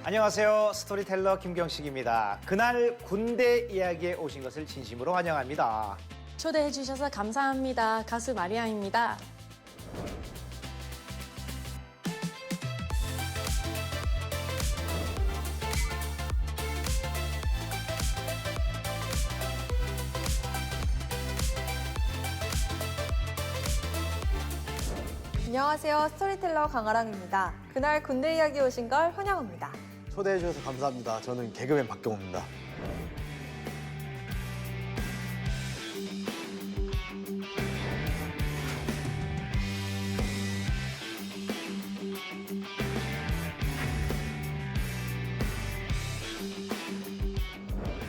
안녕하세요. 스토리텔러 김경식입니다. 그날 군대 이야기에 오신 것을 진심으로 환영합니다. 초대해 주셔서 감사합니다. 가수 마리아입니다. 안녕하세요. 스토리텔러 강아랑입니다. 그날 군대 이야기 오신 걸 환영합니다. 초대해 주셔서 감사합니다. 저는 개그맨 박경호입니다.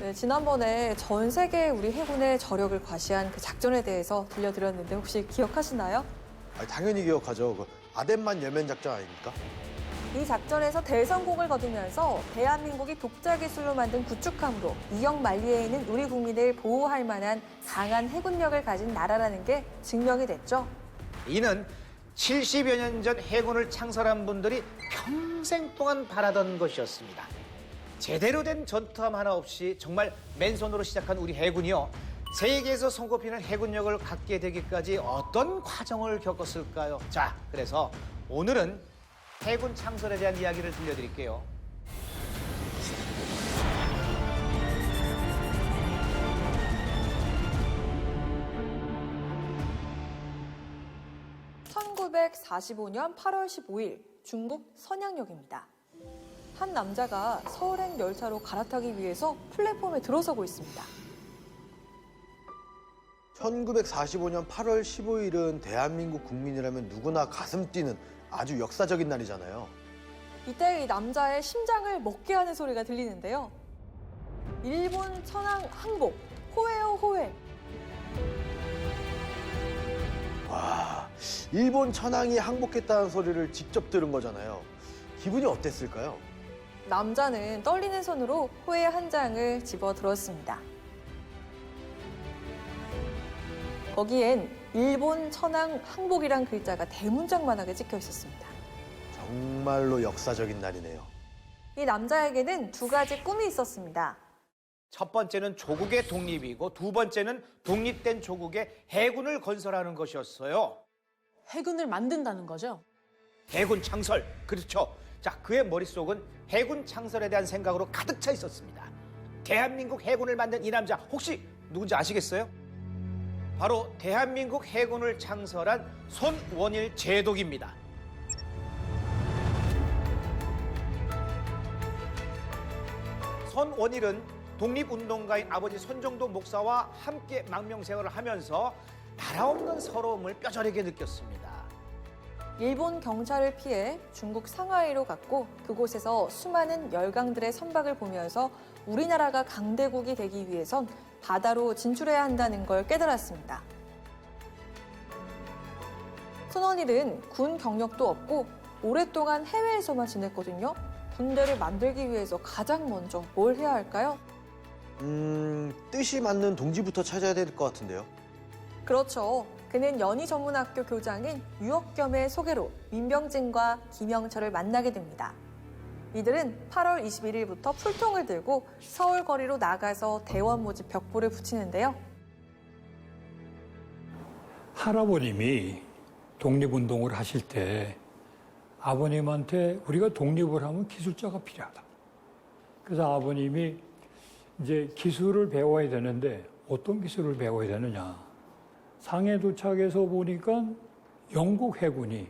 네, 지난번에 전 세계 우리 해군의 저력을 과시한 그 작전에 대해서 들려드렸는데 혹시 기억하시나요? 당연히 기억하죠. 그 아덴만 여면 작전 아닙니까? 이 작전에서 대성공을 거두면서 대한민국이 독자 기술로 만든 구축함으로 이역 만리에 있는 우리 국민을 보호할 만한 강한 해군력을 가진 나라라는 게 증명이 됐죠. 이는 70여 년 전 해군을 창설한 분들이 평생 동안 바라던 것이었습니다. 제대로 된 전투함 하나 없이 정말 맨손으로 시작한 우리 해군이요. 세계에서 손꼽히는 해군력을 갖게 되기까지 어떤 과정을 겪었을까요? 자, 그래서 오늘은 해군 창설에 대한 이야기를 들려드릴게요. (1945년 8월 15일) 중국 선양역입니다. 한 남자가 서울행 열차로 갈아타기 위해서 플랫폼에 들어서고 있습니다. 1945년 8월 15일은 대한민국 국민이라면 누구나 가슴 뛰는 아주 역사적인 날이잖아요. 이때 이 남자의 심장을 먹게 하는 소리가 들리는데요. 일본 천황 항복, 호해요 호해. 와, 일본 천황이 항복했다는 소리를 직접 들은 거잖아요. 기분이 어땠을까요? 남자는 떨리는 손으로 호해 한 장을 집어들었습니다. 거기엔 일본 천황 항복이란 글자가 대문짝만하게 찍혀 있었습니다. 정말로 역사적인 날이네요. 이 남자에게는 두 가지 꿈이 있었습니다. 첫 번째는 조국의 독립이고 두 번째는 독립된 조국의 해군을 건설하는 것이었어요. 해군을 만든다는 거죠? 해군 창설, 그렇죠. 자, 그의 머릿속은 해군 창설에 대한 생각으로 가득 차 있었습니다. 대한민국 해군을 만든 이 남자 혹시 누군지 아시겠어요? 바로 대한민국 해군을 창설한 손원일 제독입니다. 손원일은 독립운동가인 아버지 손정도 목사와 함께 망명생활을 하면서 나라 없는 서러움을 뼈저리게 느꼈습니다. 일본 경찰을 피해 중국 상하이로 갔고 그곳에서 수많은 열강들의 선박을 보면서 우리나라가 강대국이 되기 위해선 바다로 진출해야 한다는 걸 깨달았습니다. 손원일은 군 경력도 없고 오랫동안 해외에서만 지냈거든요. 군대를 만들기 위해서 가장 먼저 뭘 해야 할까요? 뜻이 맞는 동지부터 찾아야 될 것 같은데요. 그렇죠. 그는 연희전문학교 교장인 유억겸의 소개로 민병진과 김영철을 만나게 됩니다. 이들은 8월 21일부터 풀통을 들고 서울 거리로 나가서 대원 모집 벽보를 붙이는데요. 할아버님이 독립운동을 하실 때 아버님한테 우리가 독립을 하면 기술자가 필요하다. 그래서 아버님이 이제 기술을 배워야 되는데 어떤 기술을 배워야 되느냐. 상해 도착해서 보니까 영국 해군이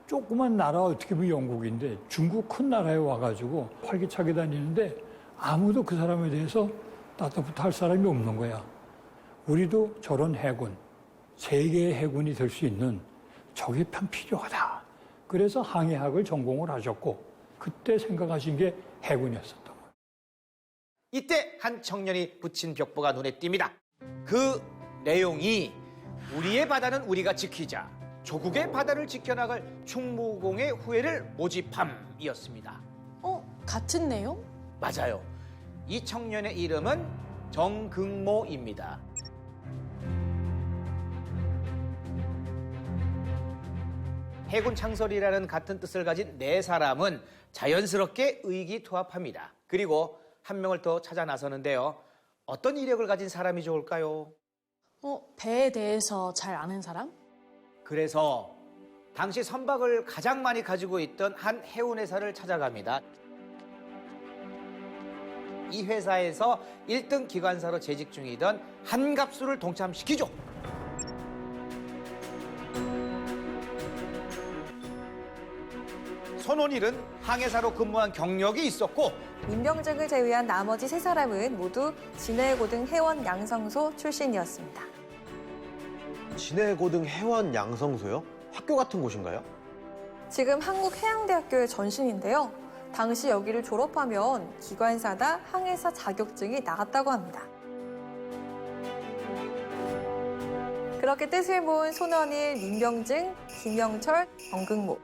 조그만 나라 어떻게 보면 영국인데 중국 큰 나라에 와가지고 활기차게 다니는데 아무도 그 사람에 대해서 따뜻부터 할 사람이 없는 거야. 우리도 저런 해군, 세계의 해군이 될 수 있는 저게 참 필요하다. 그래서 항해학을 전공을 하셨고 그때 생각하신 게 해군이었었던 거예요. 이때 한 청년이 붙인 벽보가 눈에 띕니다. 그 내용이 우리의 바다는 우리가 지키자. 조국의 바다를 지켜나갈 충무공의 후예를 모집함이었습니다. 같은 내용? 맞아요. 이 청년의 이름은 정긍모입니다. 해군 창설이라는 같은 뜻을 가진 네 사람은 자연스럽게 의기투합합니다. 그리고 한 명을 더 찾아 나서는데요. 어떤 이력을 가진 사람이 좋을까요? 배에 대해서 잘 아는 사람? 그래서 당시 선박을 가장 많이 가지고 있던 한 해운회사를 찾아갑니다. 이 회사에서 1등 기관사로 재직 중이던 한갑수를 동참시키죠. 손원일은 항해사로 근무한 경력이 있었고 민병증을 제외한 나머지 세 사람은 모두 진해고등 해원 양성소 출신이었습니다. 진해고등 해원 양성소요? 학교 같은 곳인가요? 지금 한국해양대학교의 전신인데요. 당시 여기를 졸업하면 기관사나 항해사 자격증이 나갔다고 합니다. 그렇게 뜻을 모은 손원일, 민병증, 김영철, 정극모,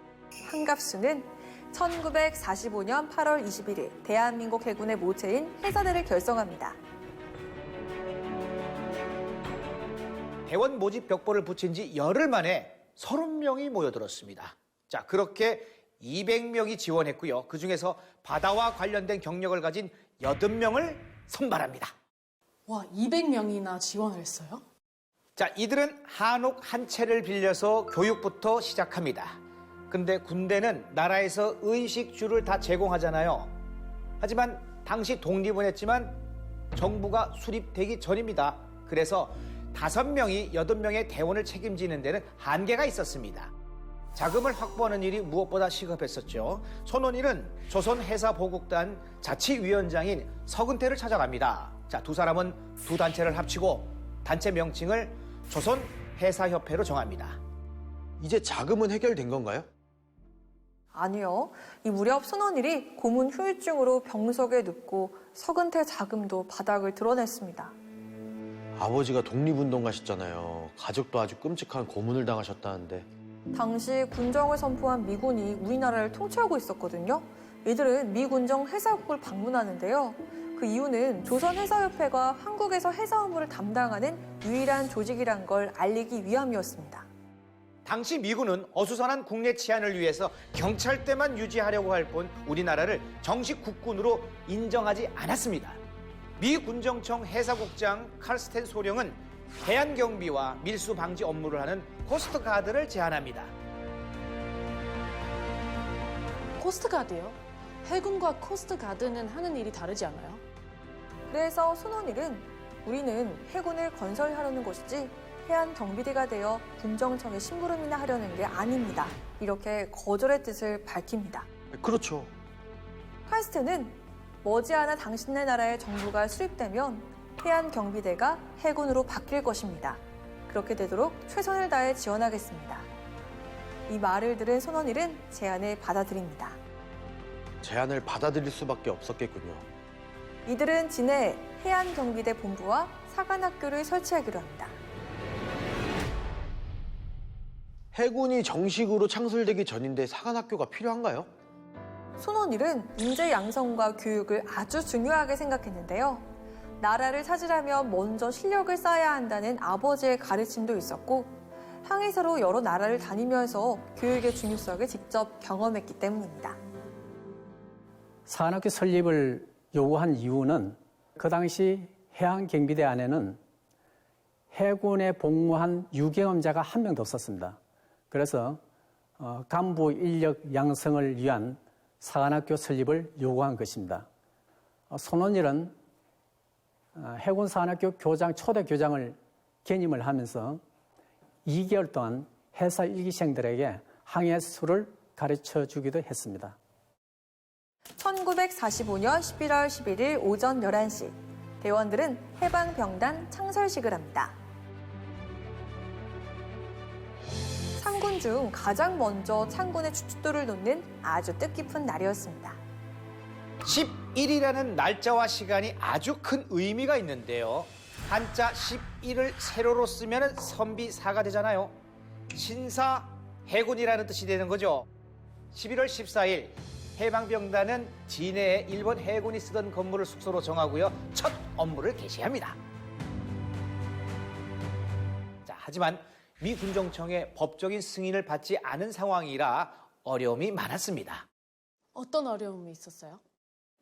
한갑수는 1945년 8월 21일 대한민국 해군의 모체인 해사대를 결성합니다. 대원 모집 벽보를 붙인 지 열흘 만에 30명이 모여들었습니다. 자, 그렇게 200명이 지원했고요. 그중에서 바다와 관련된 경력을 가진 80명을 선발합니다. 와, 200명이나 지원을 했어요? 자, 이들은 한옥 한 채를 빌려서 교육부터 시작합니다. 근데 군대는 나라에서 의식주를 다 제공하잖아요. 하지만 당시 독립은 했지만 정부가 수립되기 전입니다. 그래서 5명이 80명의 대원을 책임지는 데는 한계가 있었습니다. 자금을 확보하는 일이 무엇보다 시급했었죠. 손원일은 조선해사보국단 자치위원장인 서근태를 찾아갑니다. 자, 두 사람은 두 단체를 합치고 단체 명칭을 조선해사협회로 정합니다. 이제 자금은 해결된 건가요? 아니요. 이 무렵 손원일이 고문 후유증으로 병석에 눕고 서근태 자금도 바닥을 드러냈습니다. 아버지가 독립운동가셨잖아요. 가족도 아주 끔찍한 고문을 당하셨다는데. 당시 군정을 선포한 미군이 우리나라를 통치하고 있었거든요. 이들은 미 군정 해사국을 방문하는데요. 그 이유는 조선해사협회가 한국에서 해사 업무를 담당하는 유일한 조직이란 걸 알리기 위함이었습니다. 당시 미군은 어수선한 국내 치안을 위해서 경찰대만 유지하려고 할 뿐 우리나라를 정식 국군으로 인정하지 않았습니다. 미 군정청 해사국장 칼스텐 소령은 해안경비와 밀수 방지 업무를 하는 코스트가드를 제안합니다. 코스트가드요? 해군과 코스트가드는 하는 일이 다르지 않아요? 그래서 손원일은 우리는 해군을 건설하려는 것이지 해안경비대가 되어 군정청에 심부름이나 하려는 게 아닙니다. 이렇게 거절의 뜻을 밝힙니다. 그렇죠. 칼스트는 머지않아 당신네 나라의 정부가 수립되면 해안경비대가 해군으로 바뀔 것입니다. 그렇게 되도록 최선을 다해 지원하겠습니다. 이 말을 들은 손원일은 제안을 받아들입니다. 제안을 받아들일 수밖에 없었겠군요. 이들은 진해 해안경비대 본부와 사관학교를 설치하기로 합니다. 해군이 정식으로 창설되기 전인데 사관학교가 필요한가요? 손원일은 인재 양성과 교육을 아주 중요하게 생각했는데요. 나라를 찾으려면 먼저 실력을 쌓아야 한다는 아버지의 가르침도 있었고 항해사로 여러 나라를 다니면서 교육의 중요성을 직접 경험했기 때문입니다. 사관학교 설립을 요구한 이유는 그 당시 해양경비대 안에는 해군에 복무한 유경험자가 한 명도 없었습니다. 그래서 간부 인력 양성을 위한 사관학교 설립을 요구한 것입니다. 손원일은 해군 사관학교 교장, 초대 교장을兼임을 하면서 2개월 동안 해사 1기생들에게 항해술을 가르쳐 주기도 했습니다. 1945년 11월 11일 오전 11시, 대원들은 해방병단 창설식을 합니다. 상군 중 가장 먼저 창군의 추춧돌을 놓는 아주 뜻깊은 날이었습니다. 11이라는 날짜와 시간이 아주 큰 의미가 있는데요. 한자 11을 세로로 쓰면 선비사가 되잖아요. 신사, 해군이라는 뜻이 되는 거죠. 11월 14일 해방병단은 진해에 일본 해군이 쓰던 건물을 숙소로 정하고요. 첫 업무를 개시합니다. 자, 하지만 미 군정청의 법적인 승인을 받지 않은 상황이라 어려움이 많았습니다. 어떤 어려움이 있었어요?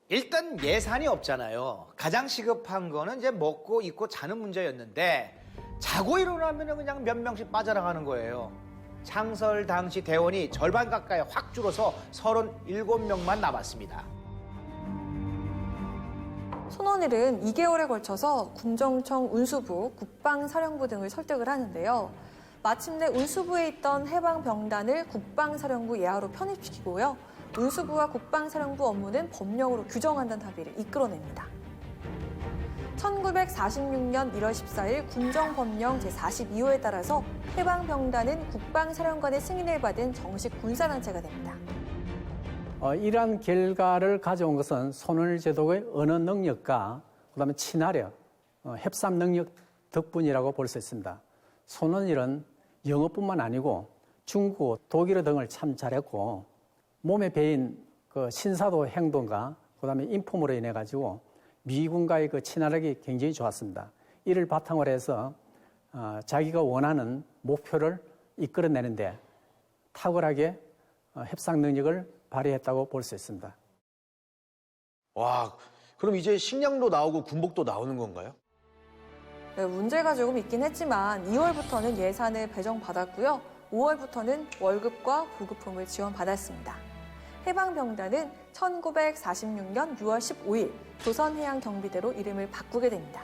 일단 예산이 없잖아요. 가장 시급한 거는 이제 먹고 입고 자는 문제였는데 자고 일어나면 그냥 몇 명씩 빠져나가는 거예요. 창설 당시 대원이 절반 가까이 확 줄어서 37명만 남았습니다. 손원일은 2개월에 걸쳐서 군정청 운수부, 국방사령부 등을 설득을 하는데요. 마침내 운수부에 있던 해방병단을 국방사령부 예하로 편입시키고요. 운수부와 국방사령부 업무는 법령으로 규정한다는 합의를 이끌어냅니다. 1946년 1월 14일 군정법령 제42호에 따라서 해방병단은 국방사령관의 승인을 받은 정식 군사단체가 됩니다. 이러한 결과를 가져온 것은 손원일 제독의 언어 능력과 그다음에 친화력, 협상 능력 덕분이라고 볼 수 있습니다. 손원일은 영어뿐만 아니고 중국어, 독일어 등을 참 잘했고 몸에 배인 그 신사도 행동과 그다음에 인품으로 인해 가지고 미군과의 그 친화력이 굉장히 좋았습니다. 이를 바탕으로 해서 자기가 원하는 목표를 이끌어내는데 탁월하게 협상 능력을 발휘했다고 볼 수 있습니다. 와, 그럼 이제 식량도 나오고 군복도 나오는 건가요? 네, 문제가 조금 있긴 했지만 2월부터는 예산을 배정받았고요. 5월부터는 월급과 보급품을 지원받았습니다. 해방병단은 1946년 6월 15일 조선해양경비대로 이름을 바꾸게 됩니다.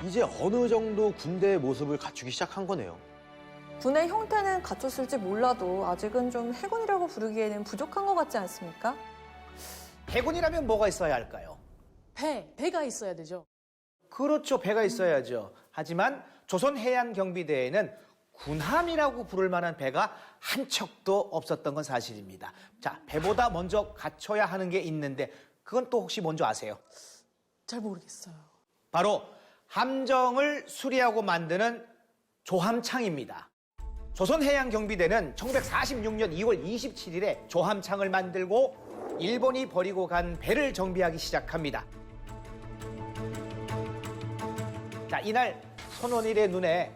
이제 어느 정도 군대의 모습을 갖추기 시작한 거네요. 군의 형태는 갖췄을지 몰라도 아직은 좀 해군이라고 부르기에는 부족한 것 같지 않습니까? 해군이라면 뭐가 있어야 할까요? 배가 있어야 되죠. 그렇죠. 배가 있어야죠. 하지만 조선해양경비대에는 군함이라고 부를 만한 배가 한 척도 없었던 건 사실입니다. 자, 배보다 먼저 갖춰야 하는 게 있는데 그건 또 혹시 뭔지 아세요? 잘 모르겠어요. 바로 함정을 수리하고 만드는 조함창입니다. 조선해양경비대는 1946년 2월 27일에 조함창을 만들고 일본이 버리고 간 배를 정비하기 시작합니다. 자, 이날 손원일의 눈에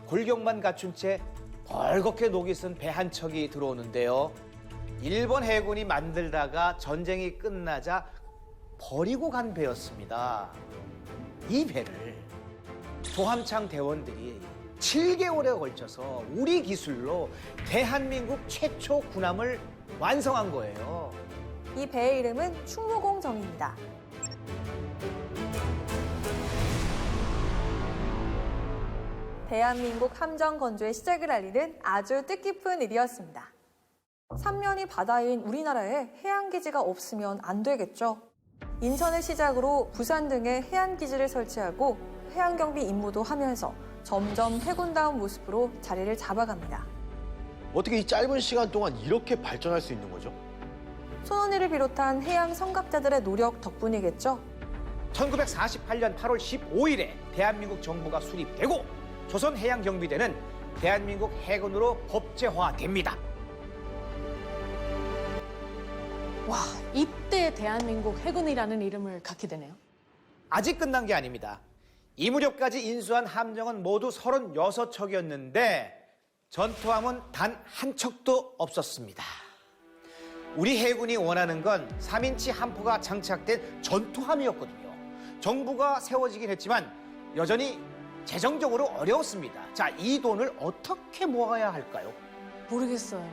골격만 갖춘 채 벌겋게 녹이 쓴 배 한 척이 들어오는데요. 일본 해군이 만들다가 전쟁이 끝나자 버리고 간 배였습니다. 이 배를 조함창 대원들이 7개월에 걸쳐서 우리 기술로 대한민국 최초 군함을 완성한 거예요. 이 배의 이름은 충무공정입니다. 대한민국 함정 건조의 시작을 알리는 아주 뜻깊은 일이었습니다. 삼면이 바다인 우리나라에 해양기지가 없으면 안 되겠죠. 인천을 시작으로 부산 등에 해안기지를 설치하고 해양경비 임무도 하면서 점점 해군다운 모습으로 자리를 잡아갑니다. 어떻게 이 짧은 시간 동안 이렇게 발전할 수 있는 거죠? 손원일을 비롯한 해양 선각자들의 노력 덕분이겠죠. 1948년 8월 15일에 대한민국 정부가 수립되고 조선해양경비대는 대한민국 해군으로 법제화됩니다. 와, 이때 대한민국 해군이라는 이름을 갖게 되네요. 아직 끝난 게 아닙니다. 이 무렵까지 인수한 함정은 모두 36척이었는데 전투함은 단 한 척도 없었습니다. 우리 해군이 원하는 건 3인치 함포가 장착된 전투함이었거든요. 정부가 세워지긴 했지만 여전히 재정적으로 어려웠습니다. 자, 이 돈을 어떻게 모아야 할까요? 모르겠어요.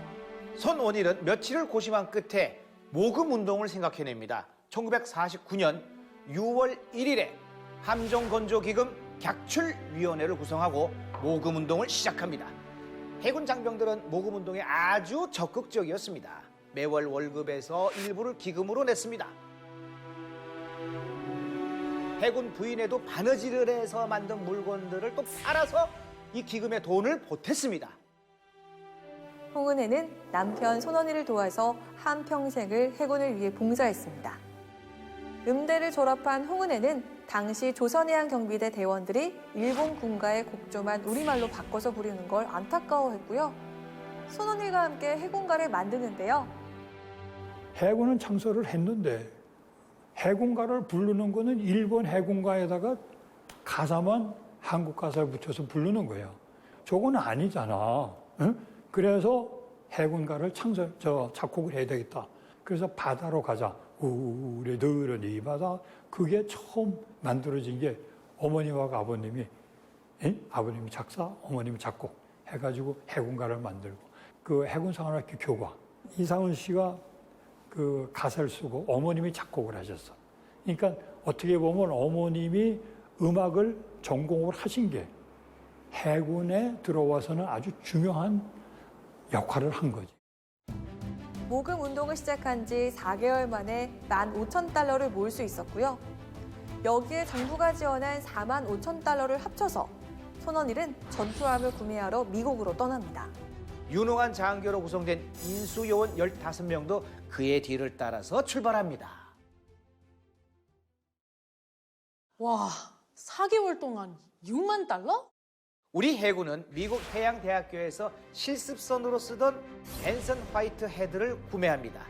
손원일은 며칠을 고심한 끝에 모금운동을 생각해냅니다. 1949년 6월 1일에 함정건조기금 객출위원회를 구성하고 모금운동을 시작합니다. 해군 장병들은 모금운동에 아주 적극적이었습니다. 매월 월급에서 일부를 기금으로 냈습니다. 해군 부인에도 바느질을 해서 만든 물건들을 또 팔아서 이 기금에 돈을 보탰습니다. 홍은혜는 남편 손원일을 도와서 한평생을 해군을 위해 봉사했습니다. 음대를 졸업한 홍은혜는 당시 조선해양경비대 대원들이 일본 군가의 곡조만 우리말로 바꿔서 부르는 걸 안타까워했고요. 손원일과 함께 해군가를 만드는데요. 해군은 창설을 했는데 해군가를 부르는 거는 일본 해군가에다가 가사만 한국 가사를 붙여서 부르는 거예요. 저건 아니잖아. 응? 그래서 해군가를 작곡을 해야 되겠다. 그래서 바다로 가자. 우리들은 이 바다. 그게 처음 만들어진 게 어머님하고 아버님이, 아버님이 작사, 어머님이 작곡 해가지고 해군가를 만들고, 그 해군사관학교 교과 이상훈 씨가 그 가사를 쓰고 어머님이 작곡을 하셨어. 그러니까 어떻게 보면 어머님이 음악을 전공을 하신 게 해군에 들어와서는 아주 중요한 역할을 한 거지. 모금 운동을 시작한 지 4개월 만에 15,000달러를 모을 수 있었고요. 여기에 정부가 지원한 45,000달러를 합쳐서 손원일은 전투함을 구매하러 미국으로 떠납니다. 유능한 장교로 구성된 인수요원 15명도 그의 뒤를 따라서 출발합니다. 와, 4개월 동안 6만 달러? 우리 해군은 미국 해양대학교에서 실습선으로 쓰던 앤슨 화이트 헤드를 구매합니다.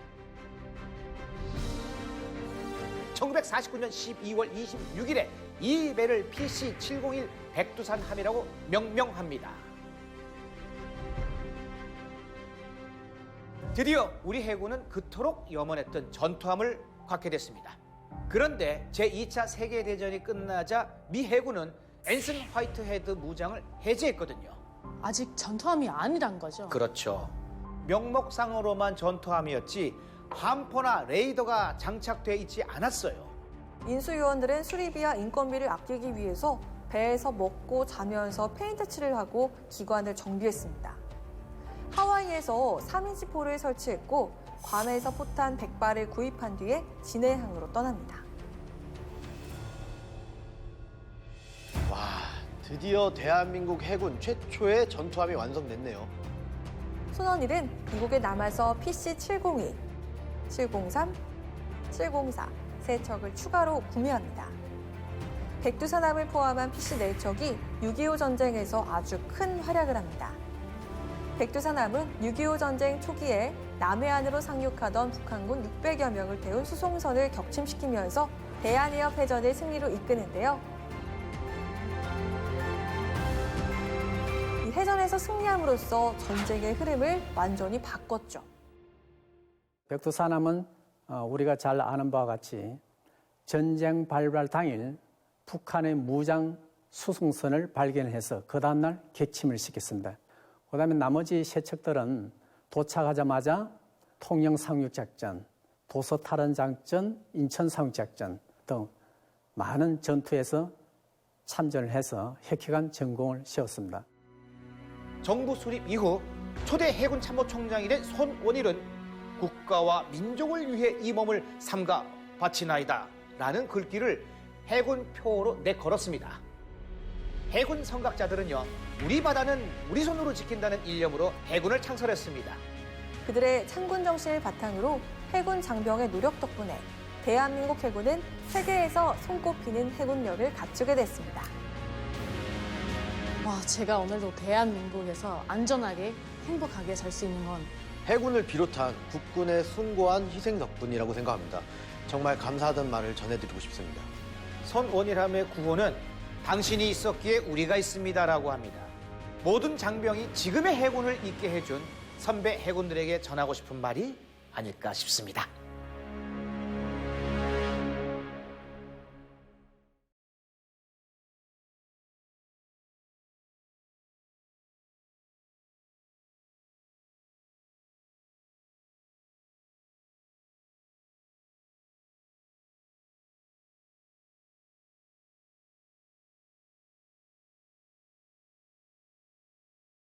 1949년 12월 26일에 이 배를 PC-701 백두산함이라고 명명합니다. 드디어 우리 해군은 그토록 염원했던 전투함을 갖게 됐습니다. 그런데 제2차 세계대전이 끝나자 미 해군은 앤슨 화이트 헤드 무장을 해제했거든요. 아직 전투함이 아니란 거죠. 그렇죠. 명목상으로만 전투함이었지 함포나 레이더가 장착돼 있지 않았어요. 인수요원들은 수리비와 인건비를 아끼기 위해서 배에서 먹고 자면서 페인트 칠을 하고 기관을 정비했습니다. 하와이에서 3인치 포를 설치했고 괌에서 포탄 100발을 구입한 뒤에 진해항으로 떠납니다. 와, 드디어 대한민국 해군 최초의 전투함이 완성됐네요. 손원일은 미국에 남아서 PC-702, 703, 704 세 척을 추가로 구매합니다. 백두산함을 포함한 PC4척이 6.25 전쟁에서 아주 큰 활약을 합니다. 백두산함은 6.25 전쟁 초기에 남해안으로 상륙하던 북한군 600여 명을 태운 수송선을 격침시키면서 대한해협 해전을 승리로 이끄는데요. 이 해전에서 승리함으로써 전쟁의 흐름을 완전히 바꿨죠. 백두산함은 우리가 잘 아는 바와 같이 전쟁 발발 당일 북한의 무장 수송선을 발견해서 그 다음날 객침을 시켰습니다. 그다음에 나머지 세 척들은 도착하자마자 통영 상륙작전, 도서 탈환 작전, 인천 상륙작전 등 많은 전투에서 참전을 해서 획획한 전공을 세웠습니다. 정부 수립 이후 초대 해군 참모총장이 된 손원일은 국가와 민족을 위해 이 몸을 삼가 바치나이다 라는 글귀를 해군 표어로 내걸었습니다. 해군 선각자들은요, 우리 바다는 우리 손으로 지킨다는 일념으로 해군을 창설했습니다. 그들의 창군 정신을 바탕으로 해군 장병의 노력 덕분에 대한민국 해군은 세계에서 손꼽히는 해군력을 갖추게 됐습니다. 와, 제가 오늘도 대한민국에서 안전하게 행복하게 살 수 있는 건 해군을 비롯한 국군의 숭고한 희생 덕분이라고 생각합니다. 정말 감사하다는 말을 전해드리고 싶습니다. 손원일함의 구호는 당신이 있었기에 우리가 있습니다라고 합니다. 모든 장병이 지금의 해군을 있게 해준 선배 해군들에게 전하고 싶은 말이 아닐까 싶습니다.